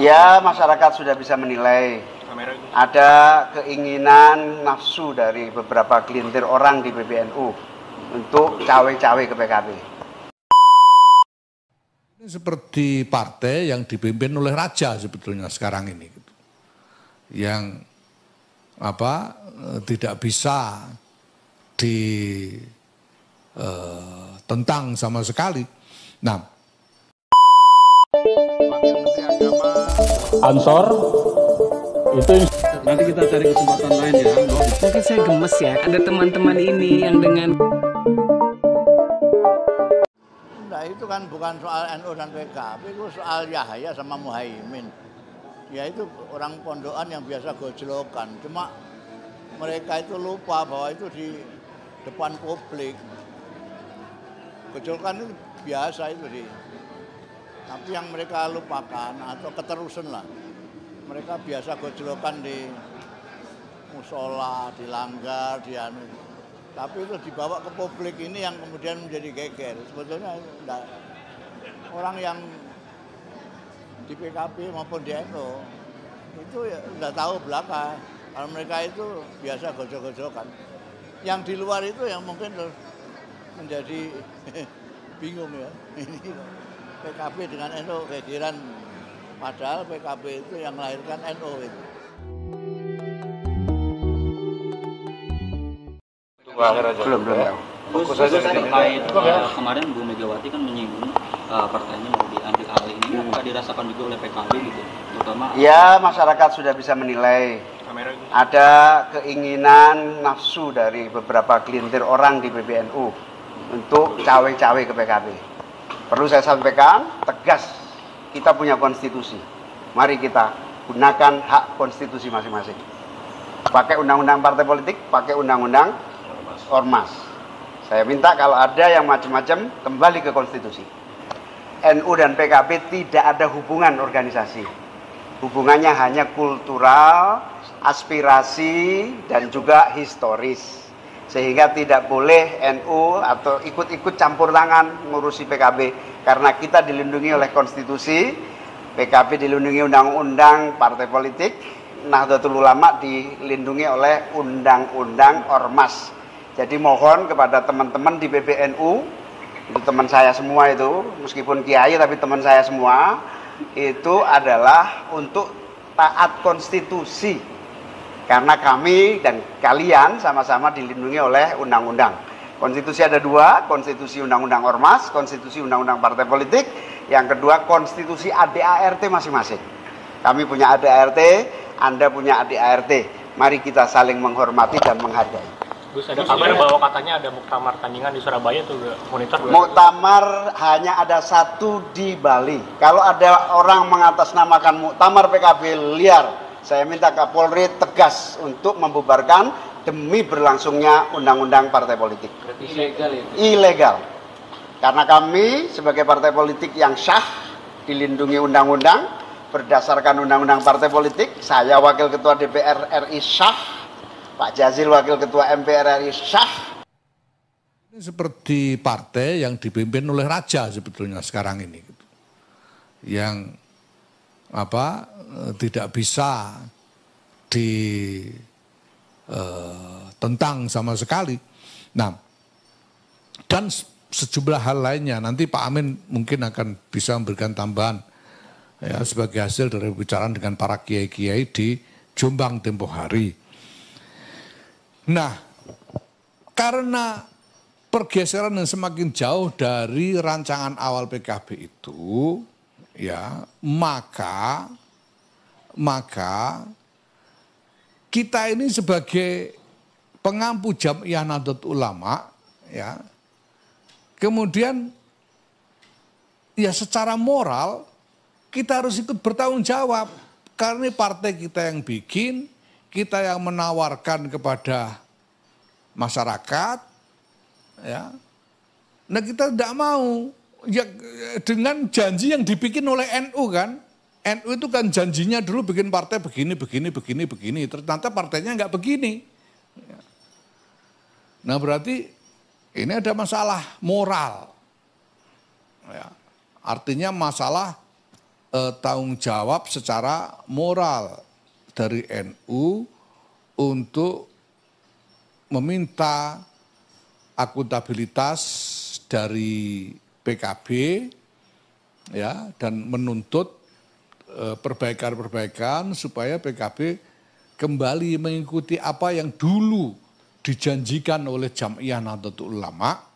Ya, masyarakat sudah bisa menilai. Ada keinginan nafsu dari beberapa gelintir orang di PBNU untuk cawe-cawe ke PKB. Ini seperti partai yang dipimpin oleh raja sebetulnya sekarang ini, yang tidak bisa ditentang sama sekali. Nah, Wakil Menteri Agama Ansor itu nanti kita cari kesempatan lain ya. Mungkin saya gemes ya, ada teman-teman ini yang dengan Nah itu kan bukan soal NU dan PKB, itu soal Yahya sama Muhaimin. Ya itu orang pondokan yang biasa gojlokan. Cuma mereka itu lupa bahwa itu di depan publik. Gojlokan itu biasa itu sih. Tapi yang mereka lupakan atau keterusan lah. Mereka biasa gojlokan di musola, di langgar, di anu. Tapi itu dibawa ke publik ini yang kemudian menjadi geger. Sebetulnya enggak. Orang yang di PKB maupun di NU itu ya udah tahu belaka. Kalau mereka itu biasa gojok-gojokan. Yang di luar itu yang mungkin menjadi bingung ya. Ini PKB dengan NU gegeran. Padahal PKB itu yang melahirkan NU itu. Belum ya. Fokus saja terkait kemarin Bu Megawati kan menyinggung partainya mau diambil alih ini, apakah dirasakan juga oleh PKB gitu, terutama? Ya, masyarakat sudah bisa menilai. Ada keinginan nafsu dari beberapa gelintir orang di PBNU untuk cawe-cawe ke PKB. Perlu saya sampaikan, tegas, kita punya konstitusi. Mari kita gunakan hak konstitusi masing-masing. Pakai undang-undang partai politik, pakai undang-undang ormas. Saya minta kalau ada yang macam-macam kembali ke konstitusi. NU dan PKB tidak ada hubungan organisasi. Hubungannya hanya kultural, aspirasi, dan juga historis. Sehingga tidak boleh NU atau ikut-ikut campur tangan ngurusi PKB. Karena kita dilindungi oleh konstitusi, PKB dilindungi undang-undang partai politik, Nahdlatul Ulama dilindungi oleh undang-undang ormas. Jadi mohon kepada teman-teman di PBNU, itu teman saya semua itu, meskipun kiai tapi teman saya semua, itu adalah untuk taat konstitusi. Karena kami dan kalian sama-sama dilindungi oleh undang-undang. Konstitusi ada dua, konstitusi undang-undang ormas, konstitusi undang-undang partai politik. Yang kedua, konstitusi ADART masing-masing. Kami punya ADART, Anda punya ADART. Mari kita saling menghormati dan menghargai. Gus, ada kabar bahwa katanya ada muktamar tandingan di Surabaya tuh, monitor. Muktamar hanya ada satu di Bali. Kalau ada orang mengatasnamakan muktamar PKB liar, saya minta Kapolri tegas untuk membubarkan demi berlangsungnya undang-undang partai politik. ilegal ya. Ilegal. Karena kami sebagai partai politik yang sah, dilindungi undang-undang, berdasarkan undang-undang partai politik, saya Wakil Ketua DPR RI sah, Pak Jazil Wakil Ketua MPR RI sah. ini seperti partai yang dipimpin oleh raja sebetulnya sekarang ini, yang tidak bisa ditentang sama sekali. Nah, dan sejumlah hal lainnya, nanti Pak Amin mungkin akan bisa memberikan tambahan ya, sebagai hasil dari pembicaraan dengan para kiai-kiai di Jombang tempoh hari. Nah, karena pergeseran yang semakin jauh dari rancangan awal PKB itu, ya, maka kita ini sebagai pengampu Jam'iyah Nahdlatul Ulama, ya, kemudian ya secara moral kita harus ikut bertanggung jawab, karena ini partai kita yang bikin, kita yang menawarkan kepada masyarakat, ya. Nah kita tidak mau ya, dengan janji yang dibikin oleh NU kan. NU itu kan janjinya dulu bikin partai begini, ternyata partainya nggak begini. Nah berarti ini ada masalah moral. Ya. Artinya masalah tanggung jawab secara moral dari NU untuk meminta akuntabilitas dari PKB ya, dan menuntut perbaikan-perbaikan supaya PKB kembali mengikuti apa yang dulu dijanjikan oleh Jam'iyah Nahdlatul Ulama